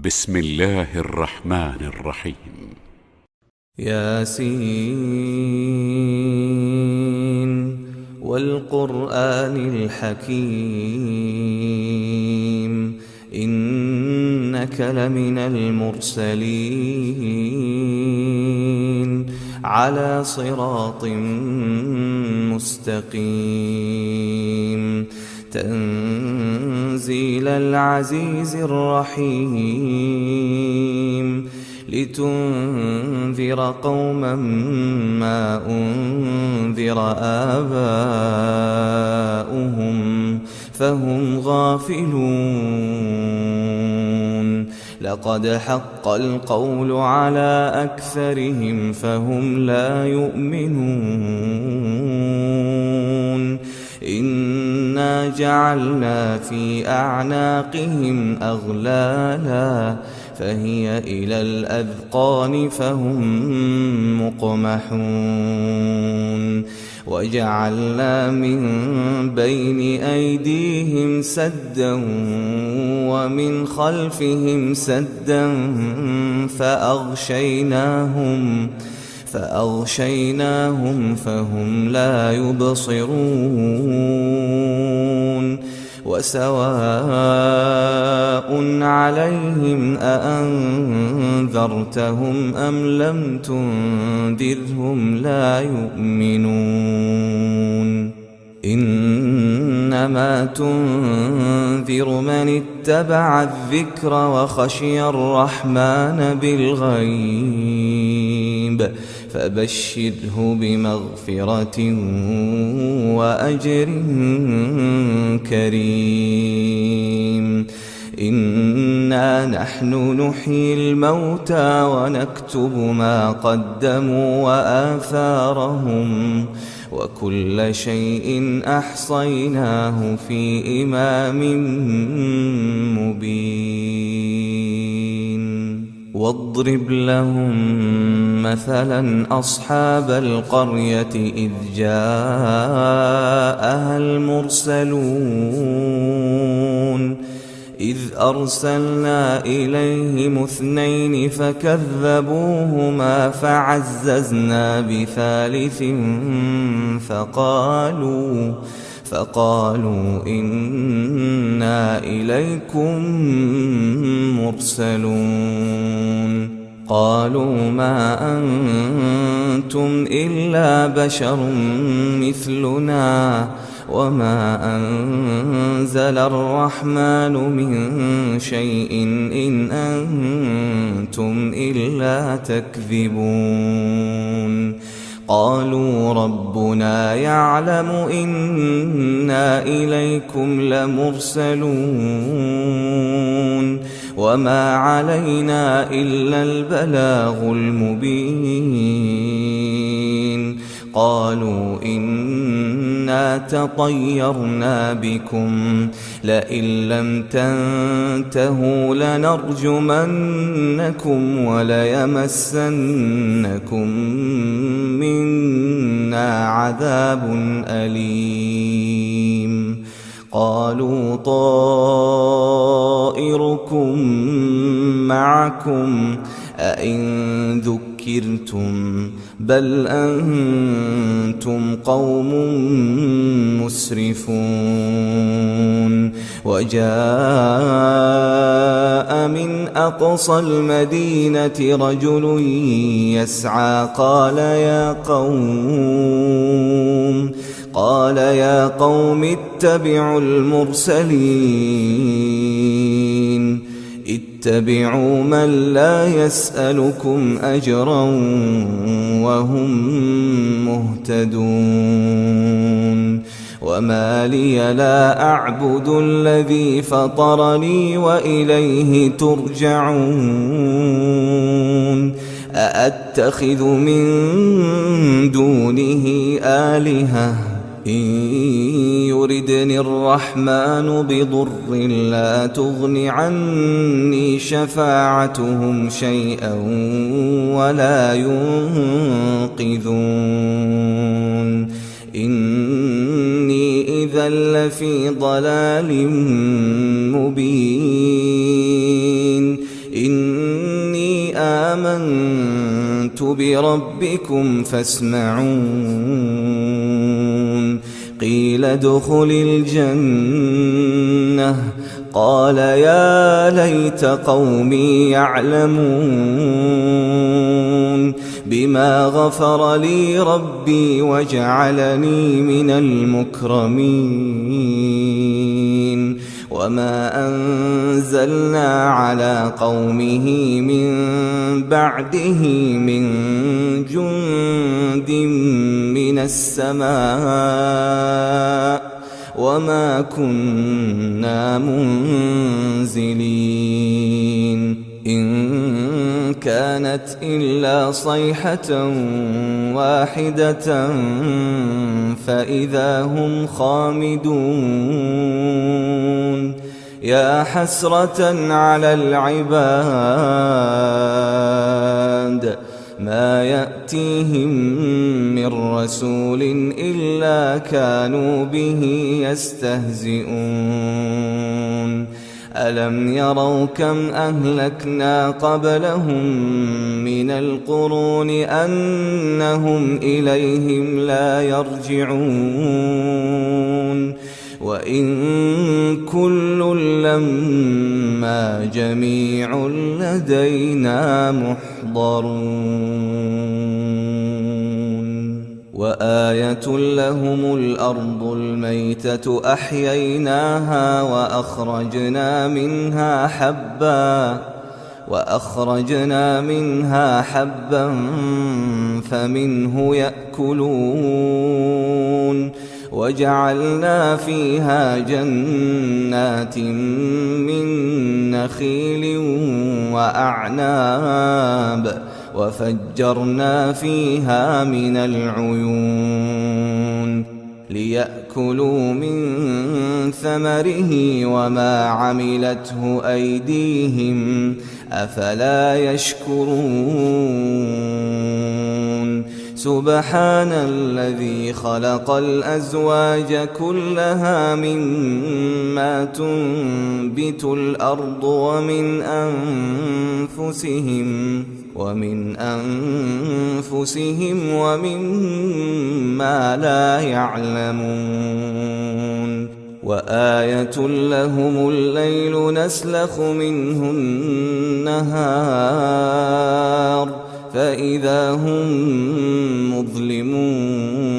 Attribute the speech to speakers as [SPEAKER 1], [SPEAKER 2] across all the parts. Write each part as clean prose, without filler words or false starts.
[SPEAKER 1] بسم الله الرحمن الرحيم.
[SPEAKER 2] ياسين والقرآن الحكيم إنك لمن المرسلين على صراط مستقيم تنزيل العزيز الرحيم لتنذر قوما ما أنذر آباؤهم فهم غافلون لقد حق القول على أكثرهم فهم لا يؤمنون إنا جعلنا في أعناقهم أغلالا فهي إلى الأذقان فهم مقمحون وجعلنا من بين أيديهم سدا ومن خلفهم سدا فأغشيناهم فهم لا يبصرون وسواء عليهم أأنذرتهم أم لم تنذرهم لا يؤمنون إنما تنذر من اتبع الذكر وخشي الرحمن بالغيب فبشره بمغفرة وأجر كريم إنا نحن نحيي الموتى ونكتب ما قدموا وآثارهم وكل شيء أحصيناه في إمام مبين واضرب لهم مثلا أصحاب القرية إذ جاءها المرسلون إذ أرسلنا إليهم اثنين فكذبوهما فعززنا بثالث فقالوا إنا إليكم مرسلون قالوا ما أنتم إلا بشر مثلنا وما أنزل الرحمن من شيء إن أنتم إلا تكذبون قالوا ربنا يعلم إنا إليكم لمرسلون وما علينا إلا البلاغ المبين قالوا إنا تطيرنا بكم لئن لم تنتهوا لنرجمنكم وليمسنكم منا عذاب أليم قالوا طائركم معكم أئن ذكرتم بل أنتم قوم مسرفون وجاء من أقصى المدينة رجل يسعى قال يا قوم اتبعوا المرسلين اتبعوا من لا يسألكم أجرا وهم مهتدون وما لي لا أعبد الذي فطرني وإليه ترجعون أأتخذ من دونه آلهة إن يردني الرحمن بضر لا تغن عني شفاعتهم شيئا ولا ينقذون إني إذا لفي ضلال مبين بربكم فاسمعون قيل ادخل الجنة قال يا ليت قومي يعلمون بما غفر لي ربي وجعلني من المكرمين وما أنزلنا على قومه من بعده من جند من السماء وما كنا منزلين إن كانت إلا صيحة واحدة فإذا هم خامدون يا حسرة على العباد ما يأتيهم من رسول إلا كانوا به يستهزئون ألم يروا كم أهلكنا قبلهم من القرون أنهم إليهم لا يرجعون وإن كل لما جميع لدينا محضرون وآية لهم الأرض الميتة أحييناها وأخرجنا منها حبا فمنه يأكلون وجعلنا فيها جنات من نخيل وأعناب وفجرنا فيها من العيون ليأكلوا من ثمره وما عملته أيديهم أفلا يشكرون سبحان الذي خلق الأزواج كلها مما تنبت الأرض ومن أنفسهم ومما لا يعلمون وآية لهم الليل نسلخ منه النهار فإذا هم مظلمون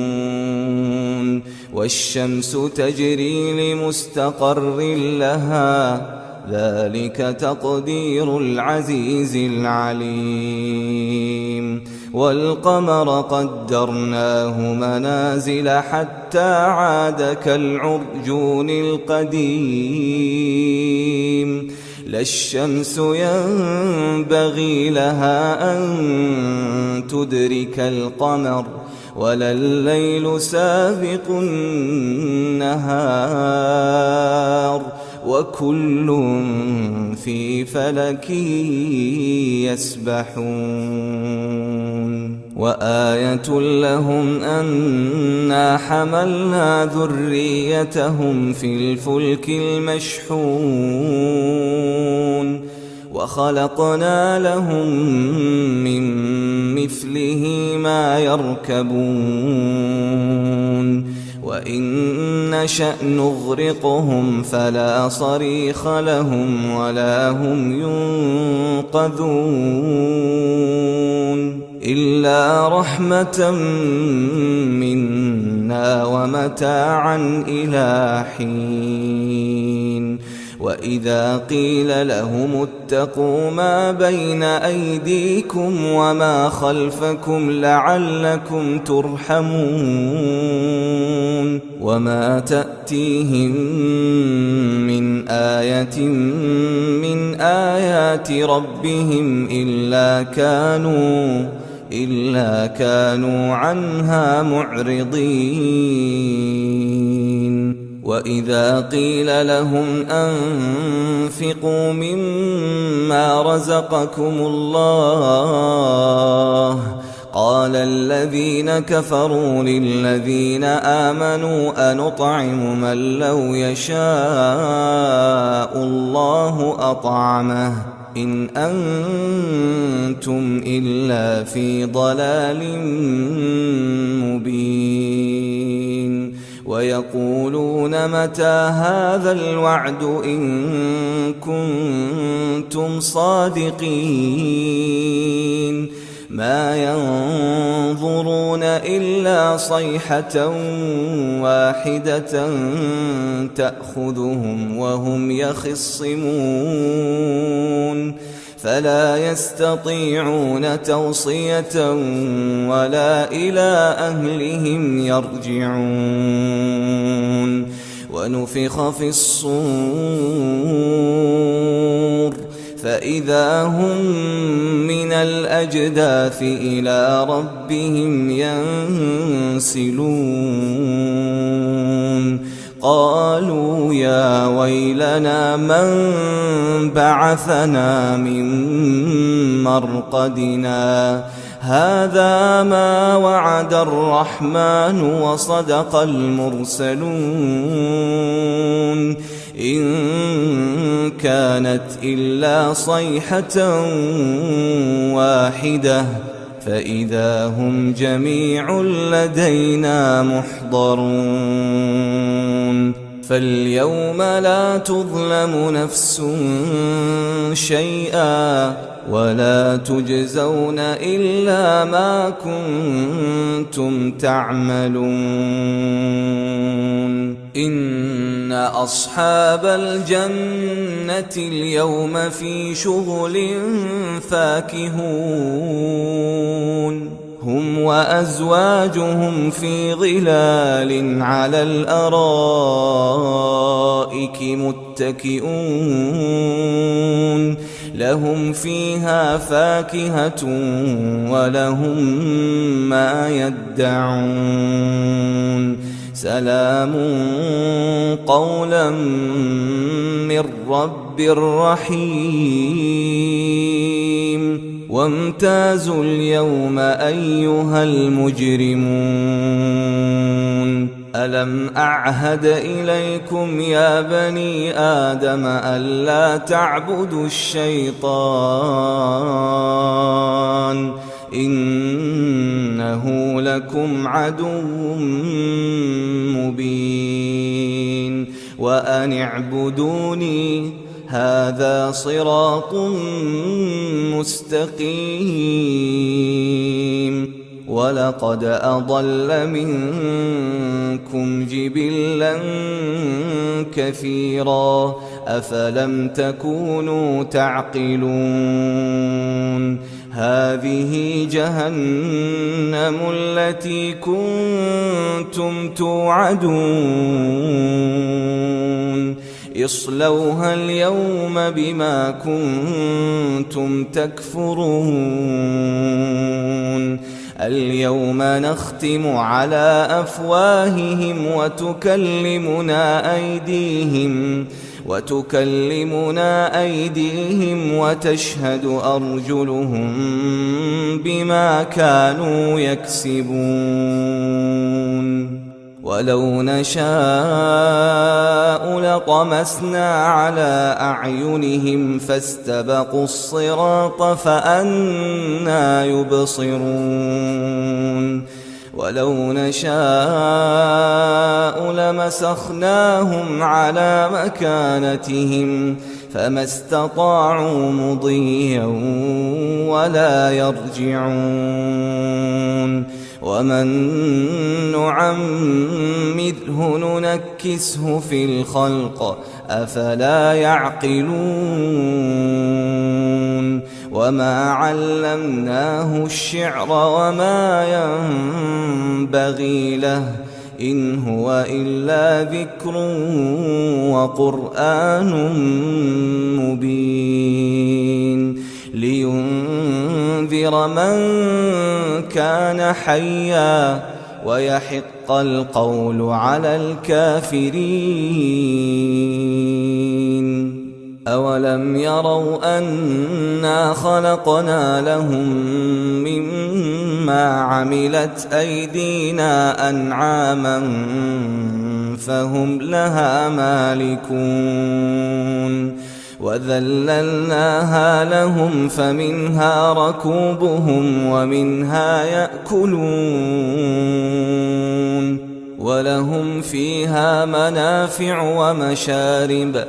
[SPEAKER 2] والشمس تجري لمستقر لها ذلك تقدير العزيز العليم والقمر قدرناه منازل حتى عاد كالعرجون القديم لا الشمس ينبغي لها أن تدرك القمر ولا الليل سابق النهار وكل في فلك يسبحون وآية لهم أنا حملنا ذريتهم في الفلك المشحون وخلقنا لهم من مثله ما يركبون وإن نشأ نغرقهم فلا صريخ لهم ولا هم ينقذون إلا رحمة منا ومتاعا إلى حين وإذا قيل لهم اتقوا ما بين أيديكم وما خلفكم لعلكم ترحمون وما تأتيهم من آية من آيات ربهم إلا كانوا عنها معرضين وإذا قيل لهم أنفقوا مما رزقكم الله قال الذين كفروا للذين آمنوا أنطعم من لو يشاء الله أطعمه إن أنتم إلا في ضلال مبين ويقولون متى هذا الوعد إن كنتم صادقين ما ينظرون إلا صيحة واحدة تأخذهم وهم يخصمون فلا يستطيعون توصية ولا إلى أهلهم يرجعون ونفخ في الصور فإذا هم من الأجداث إلى ربهم ينسلون قالوا يا ويلنا من بعثنا من مرقدنا هذا ما وعد الرحمن وصدق المرسلون إن كانت إلا صيحة واحدة فإذا هم جميع لدينا محضرون فاليوم لا تظلم نفس شيئا ولا تجزون إلا ما كنتم تعملون إن أصحاب الجنة اليوم في شغل فاكهون هم وأزواجهم في ظلال على الأرائك متكئون لهم فيها فاكهة ولهم ما يدعون سلام قولا من رب رحيم وامتازوا اليوم أيها المجرمون ألم أعهد إليكم يا بني آدم ألا تعبدوا الشيطان إنه لكم عدو مبين وأن اعبدوني هذا صراط مستقيم ولقد أضل منكم جبلا كثيرا أفلم تكونوا تعقلون هذه جهنم التي كنتم توعدون اصلوها اليوم بما كنتم تكفرون اليوم نختم على أفواههم وتكلمنا أيديهم وتشهد أرجلهم بما كانوا يكسبون ولو نشاء لطمسنا على أعينهم فاستبقوا الصراط فأنى يبصرون ولو نشاء لمسخناهم على مكانتهم فما استطاعوا مضيا ولا يرجعون ومن نعمره ننكسه في الخلق أفلا يعقلون وما علمناه الشعر وما ينبغي له إن هو إلا ذكر وقرآن مبين لينذر من كان حيا ويحق القول على الكافرين أولم يروا أنا خلقنا لهم مما عملت أيدينا أنعاما فهم لها مالكون وذللناها لهم فمنها ركوبهم ومنها يأكلون ولهم فيها منافع ومشارب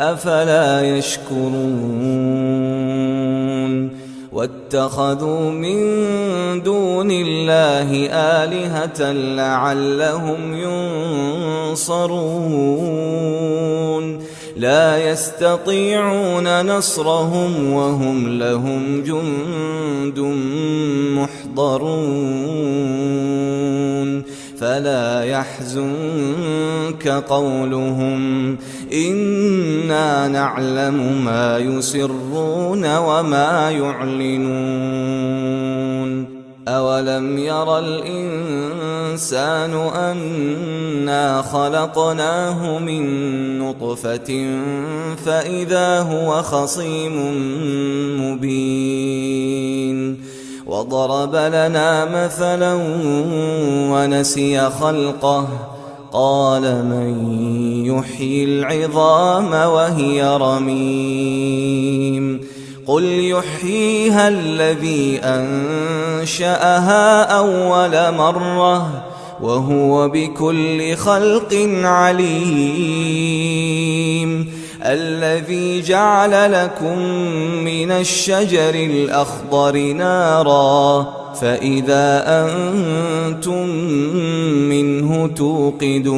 [SPEAKER 2] أفلا يشكرون واتخذوا من دون الله آلهة لعلهم ينصرون لا يستطيعون نصرهم وهم لهم جند محضرون فلا يحزنك قولهم إنا نعلم ما يسرون وما يعلنون أولم ير الإنسان أنا خلقناه من نطفة فإذا هو خصيم مبين وضرب لنا مثلا ونسي خلقه قال من يحيي العظام وهي رميم قل يحييها الذي أنشأها أول مرة وهو بكل خلق عليم الذي جعل لكم من الشجر الأخضر نارا فإذا أنتم منه توقدون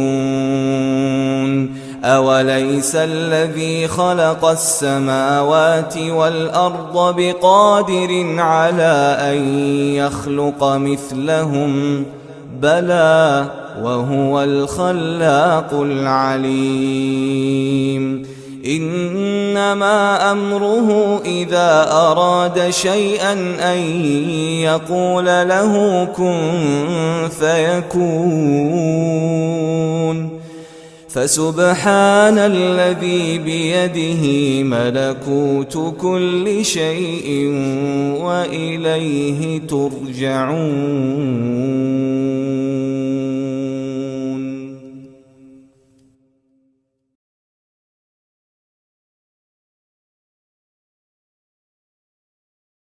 [SPEAKER 2] أوليس الذي خلق السماوات والأرض بقادر على أن يخلق مثلهم بلى وهو الخلاق العليم إنما أمره إذا أراد شيئا أن يقول له كن فيكون فسبحان الذي بيده ملكوت كل شيء وإليه ترجعون.